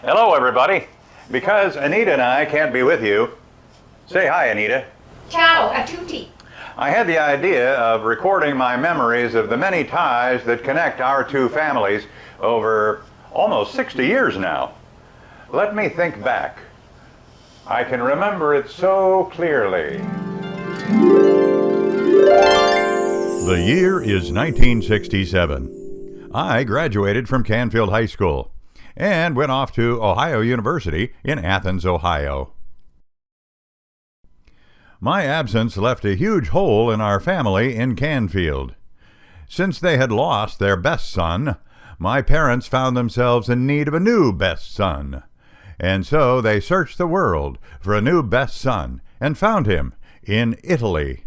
Hello, everybody. Because Anita and I can't be with you, say hi, Anita. Ciao a tutti. I had the idea of recording my memories of the many ties that connect our two families over almost 60 years now. Let me think back. I can remember it so clearly. The year is 1967. I graduated from Canfield High School and went off to Ohio University in Athens, Ohio. My absence left a huge hole in our family in Canfield. Since they had lost their best son, my parents found themselves in need of a new best son. And so they searched the world for a new best son and found him in Italy.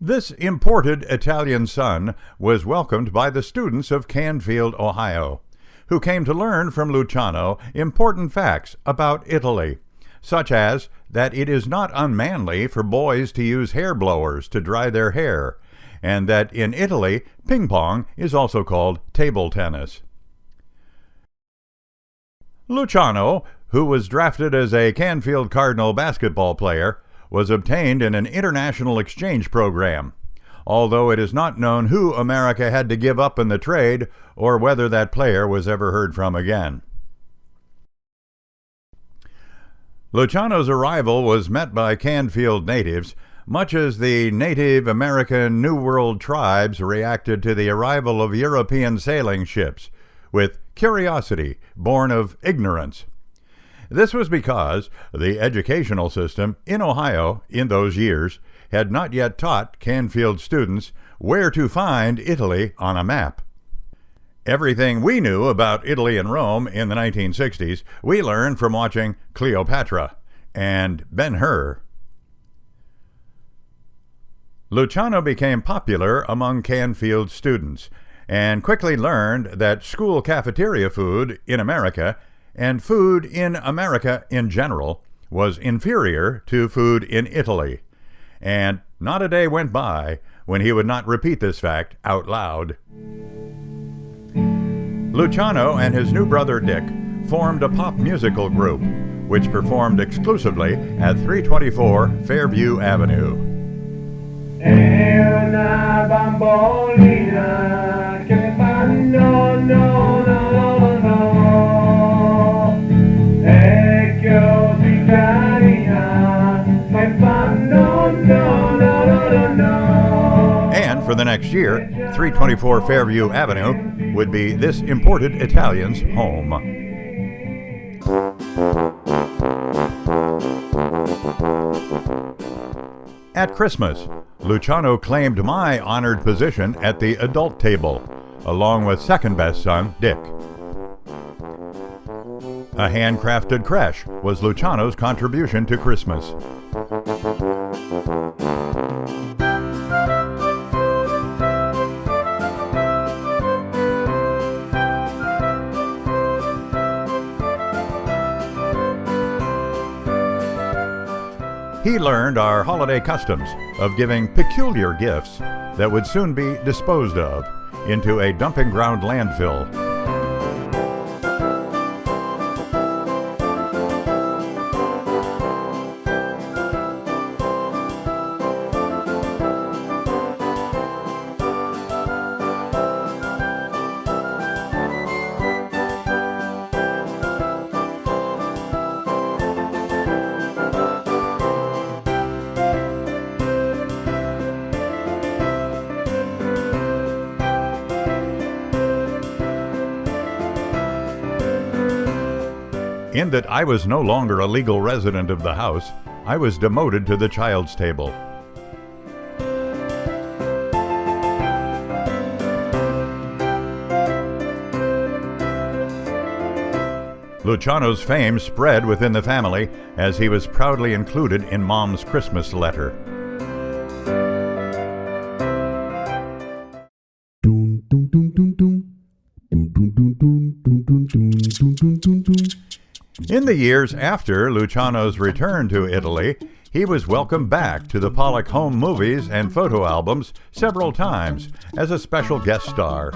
This imported Italian son was welcomed by the students of Canfield, Ohio, who came to learn from Luciano important facts about Italy, such as that it is not unmanly for boys to use hair blowers to dry their hair, and that in Italy, ping pong is also called table tennis. Luciano, who was drafted as a Canfield Cardinal basketball player, was obtained in an international exchange program, although it is not known who America had to give up in the trade or whether that player was ever heard from again. Luciano's arrival was met by Canfield natives, much as the Native American New World tribes reacted to the arrival of European sailing ships, with curiosity born of ignorance. This was because the educational system in Ohio in those years had not yet taught Canfield students where to find Italy on a map. Everything we knew about Italy and Rome in the 1960s we learned from watching Cleopatra and Ben-Hur. Luciano became popular among Canfield students and quickly learned that school cafeteria food in America and food in America in general was inferior to food in Italy, and not a day went by when he would not repeat this fact out loud. Luciano and his new brother Dick formed a pop musical group, which performed exclusively at 324 Fairview Avenue. Una bambolina che fa no, no, no, no, no. And for the next year, 324 Fairview Avenue would be this imported Italian's home. At Christmas, Luciano claimed my honored position at the adult table, along with second best son, Dick. A handcrafted creche was Luciano's contribution to Christmas. He learned our holiday customs of giving peculiar gifts that would soon be disposed of into a dumping ground landfill. In that I was no longer a legal resident of the house, I was demoted to the child's table. Luciano's fame spread within the family as he was proudly included in Mom's Christmas letter. In the years after Luciano's return to Italy, he was welcomed back to the Pollock home movies and photo albums several times as a special guest star.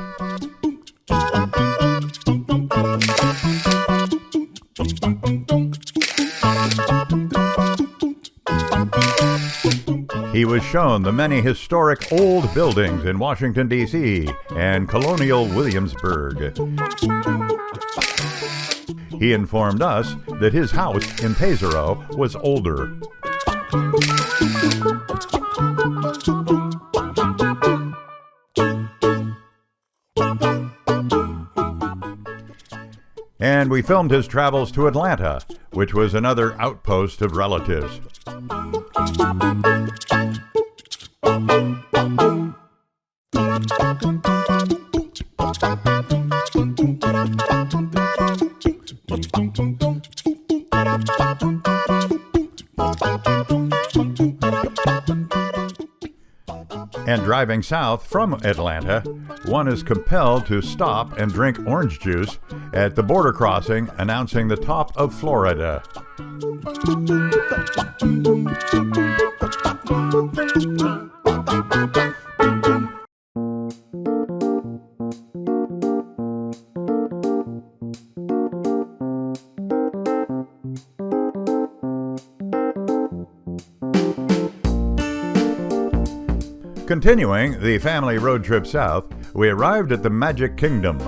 He was shown the many historic old buildings in Washington, D.C. and colonial Williamsburg. He informed us that his house in Pesaro was older. And we filmed his travels to Atlanta, which was another outpost of relatives. And driving south from Atlanta, one is compelled to stop and drink orange juice at the border crossing announcing the top of Florida. Continuing the family road trip south, we arrived at the Magic Kingdom,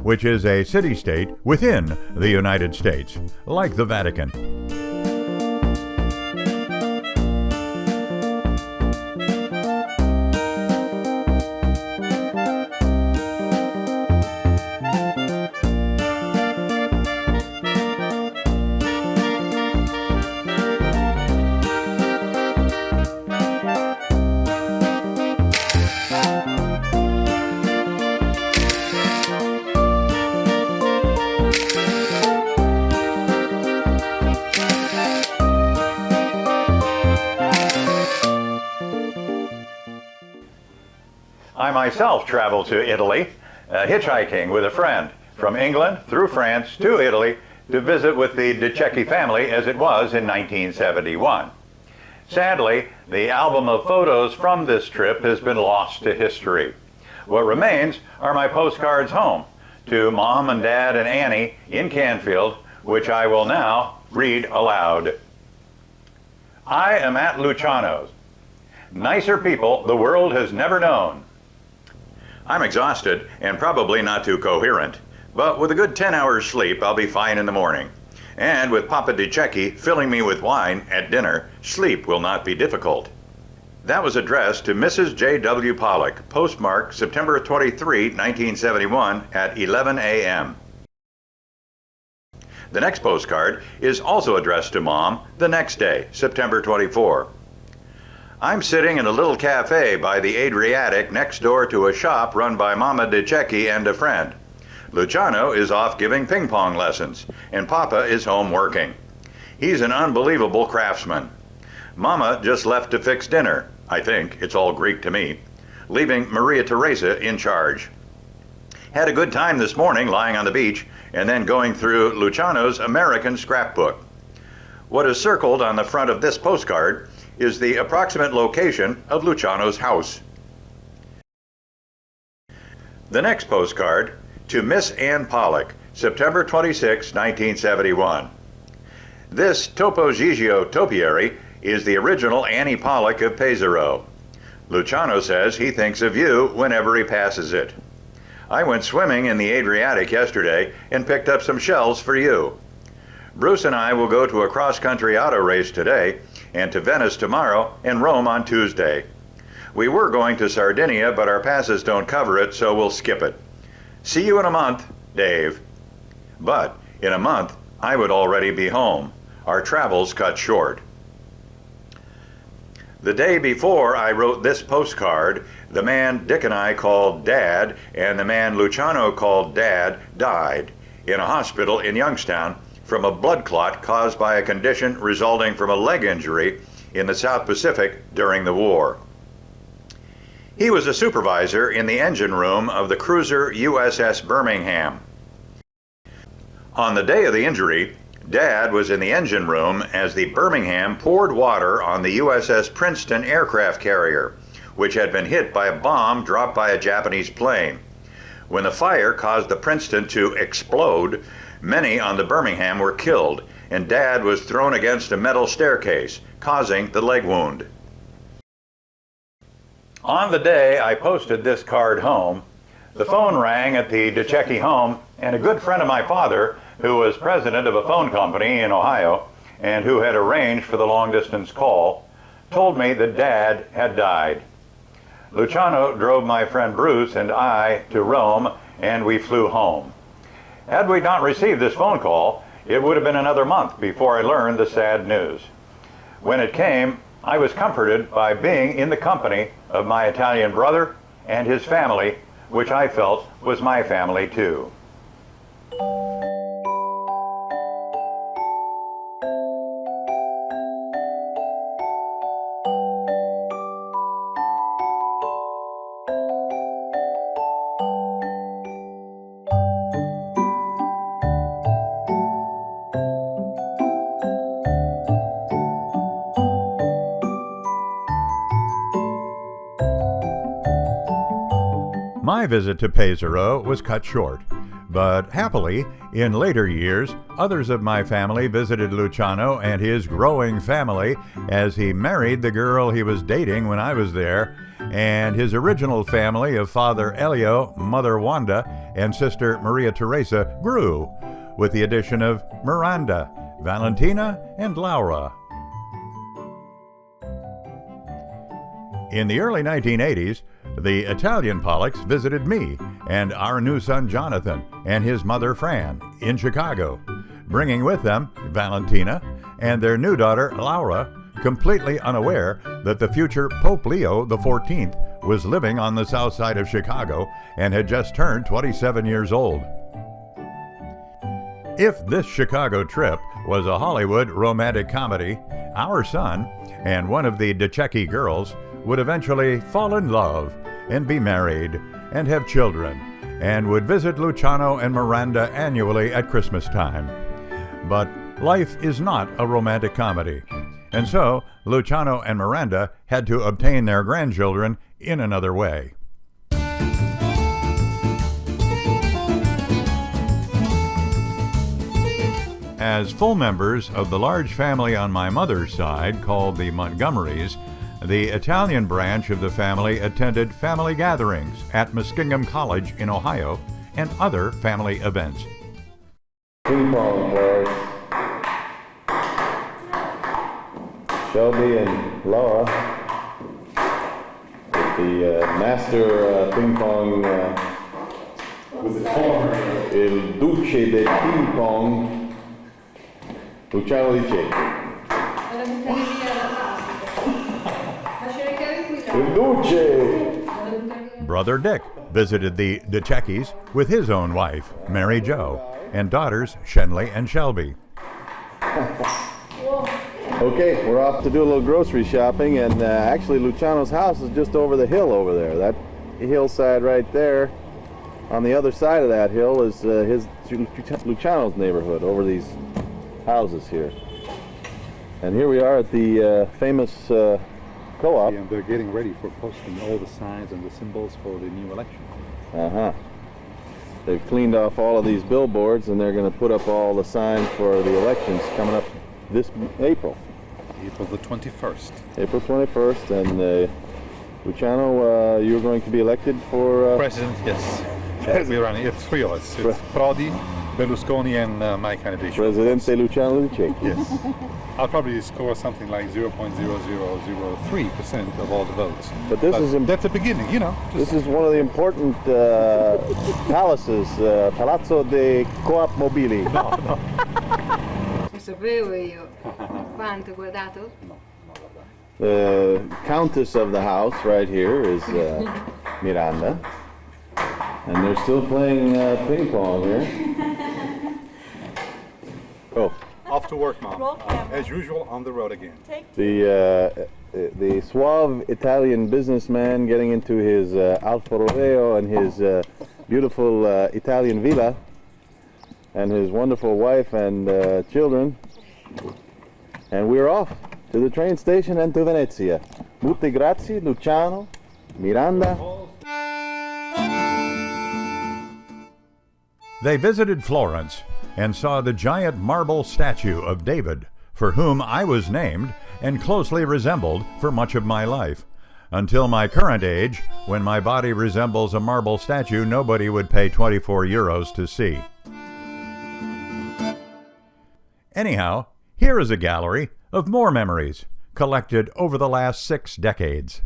which is a city-state within the United States, like the Vatican. I myself traveled to Italy, hitchhiking with a friend from England through France to Italy to visit with the Di Cecchi family as it was in 1971. Sadly, the album of photos from this trip has been lost to history. What remains are my postcards home to Mom and Dad and Annie in Canfield, which I will now read aloud. I am at Luciano's. Nicer people the world has never known. I'm exhausted and probably not too coherent, but with a good 10 hours sleep, I'll be fine in the morning. And with Papa Di Cecchi filling me with wine at dinner, sleep will not be difficult. That was addressed to Mrs. J.W. Pollock, postmarked September 23, 1971 at 11 a.m. The next postcard is also addressed to Mom the next day, September 24. I'm sitting in a little cafe by the Adriatic next door to a shop run by Mama Di Cecchi and a friend. Luciano is off giving ping pong lessons, and Papa is home working. He's an unbelievable craftsman. Mama just left to fix dinner. I think it's all Greek to me, leaving Maria Teresa in charge. Had a good time this morning lying on the beach and then going through Luciano's American scrapbook. What is circled on the front of this postcard is the approximate location of Luciano's house. The next postcard to Miss Ann Pollock, September 26, 1971. This Topo Gigio topiary is the original Annie Pollock of Pesaro. Luciano says he thinks of you whenever he passes it. I went swimming in the Adriatic yesterday and picked up some shells for you. Bruce and I will go to a cross-country auto race today and to Venice tomorrow and Rome on Tuesday. We were going to Sardinia, but our passes don't cover it, so we'll skip it. See you in a month, Dave. But in a month, I would already be home. Our travels cut short. The day before I wrote this postcard, the man Dick and I called Dad and the man Luciano called Dad died in a hospital in Youngstown from a blood clot caused by a condition resulting from a leg injury in the South Pacific during the war. He was a supervisor in the engine room of the cruiser USS Birmingham. On the day of the injury, Dad was in the engine room as the Birmingham poured water on the USS Princeton aircraft carrier, which had been hit by a bomb dropped by a Japanese plane. When the fire caused the Princeton to explode, many on the Birmingham were killed, and Dad was thrown against a metal staircase, causing the leg wound. On the day I posted this card home, the phone rang at the Di Cecchi home, and a good friend of my father, who was president of a phone company in Ohio and who had arranged for the long-distance call, told me that Dad had died. Luciano drove my friend Bruce and I to Rome, and we flew home. Had we not received this phone call, it would have been another month before I learned the sad news. When it came, I was comforted by being in the company of my Italian brother and his family, which I felt was my family too. My visit to Pesaro was cut short, but happily, in later years, others of my family visited Luciano and his growing family as he married the girl he was dating when I was there, and his original family of Father Elio, Mother Wanda, and Sister Maria Teresa grew, with the addition of Miranda, Valentina, and Laura. In the early 1980s, the Italian Pollocks visited me and our new son Jonathan and his mother Fran in Chicago, bringing with them Valentina and their new daughter Laura, completely unaware that the future Pope Leo XIV was living on the south side of Chicago and had just turned 27 years old. If this Chicago trip was a Hollywood romantic comedy, our son and one of the Di Cecchi girls would eventually fall in love and be married and have children, and would visit Luciano and Miranda annually at Christmas time. But life is not a romantic comedy, and so Luciano and Miranda had to obtain their grandchildren in another way. As full members of the large family on my mother's side, called the Montgomerys, the Italian branch of the family attended family gatherings at Muskingum College in Ohio and other family events. Ping pong players. Shelby and Laura with the master ping pong with the former Il Duce del Ping Pong, Luciano Di Cecchi. Il Duce! Brother Dick visited the Di Cecchis with his own wife, Mary Jo, and daughters Shenley and Shelby. Okay, we're off to do a little grocery shopping, and actually Luciano's house is just over the hill over there. That hillside right there, on the other side of that hill is Luciano's neighborhood, over these houses here. And here we are at the famous co-op. And they're getting ready for posting all the signs and the symbols for the new election. They've cleaned off all of these billboards, and they're going to put up all the signs for the elections coming up this April. April the 21st. April 21st, and Luciano, you're going to be elected for... President, yes. We're running. It's three of us. It's Prodi, Berlusconi, and my candidate. Presidente Luciano Di Cecchi. Yes. I'll probably score something like 0.0003% of all the votes. But this is that's a beginning, you know. This is one of the important palaces, Palazzo dei Coop Mobili. No. Lo sapevo io. Quanto guardato? The countess of the house right here is Miranda. And they're still playing ping pong here. Oh. Off to work, Mom. As usual, on the road again. The suave Italian businessman getting into his Alfa Romeo and his beautiful Italian villa, and his wonderful wife and children. And we're off to the train station and to Venezia. Molte grazie, Luciano, Miranda. They visited Florence and saw the giant marble statue of David, for whom I was named and closely resembled for much of my life. Until my current age, when my body resembles a marble statue nobody would pay 24 euros to see. Anyhow, here is a gallery of more memories collected over the last 6 decades.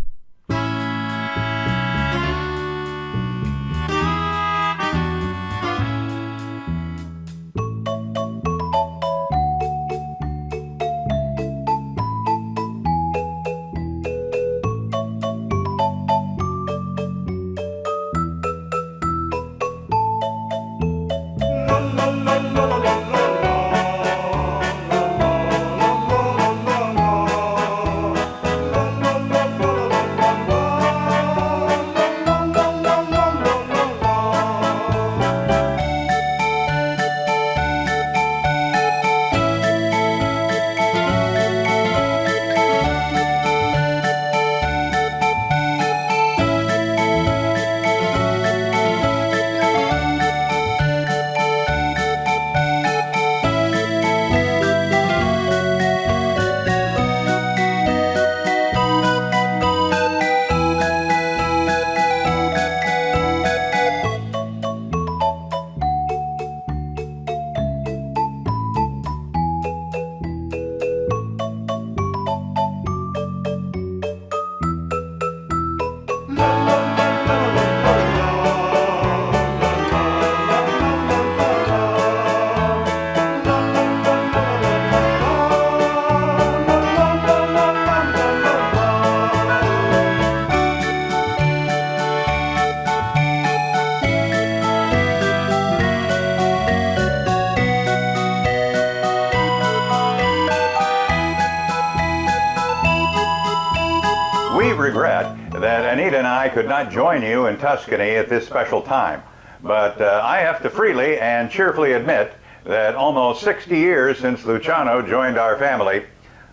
We regret that Anita and I could not join you in Tuscany at this special time, but I have to freely and cheerfully admit that almost 60 years since Luciano joined our family,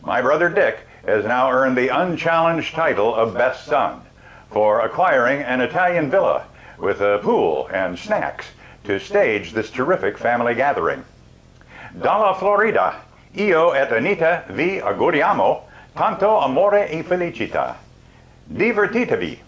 my brother Dick has now earned the unchallenged title of Best Son for acquiring an Italian villa with a pool and snacks to stage this terrific family gathering. Dalla Florida, io et Anita vi auguriamo tanto amore e felicità. Divertitevi!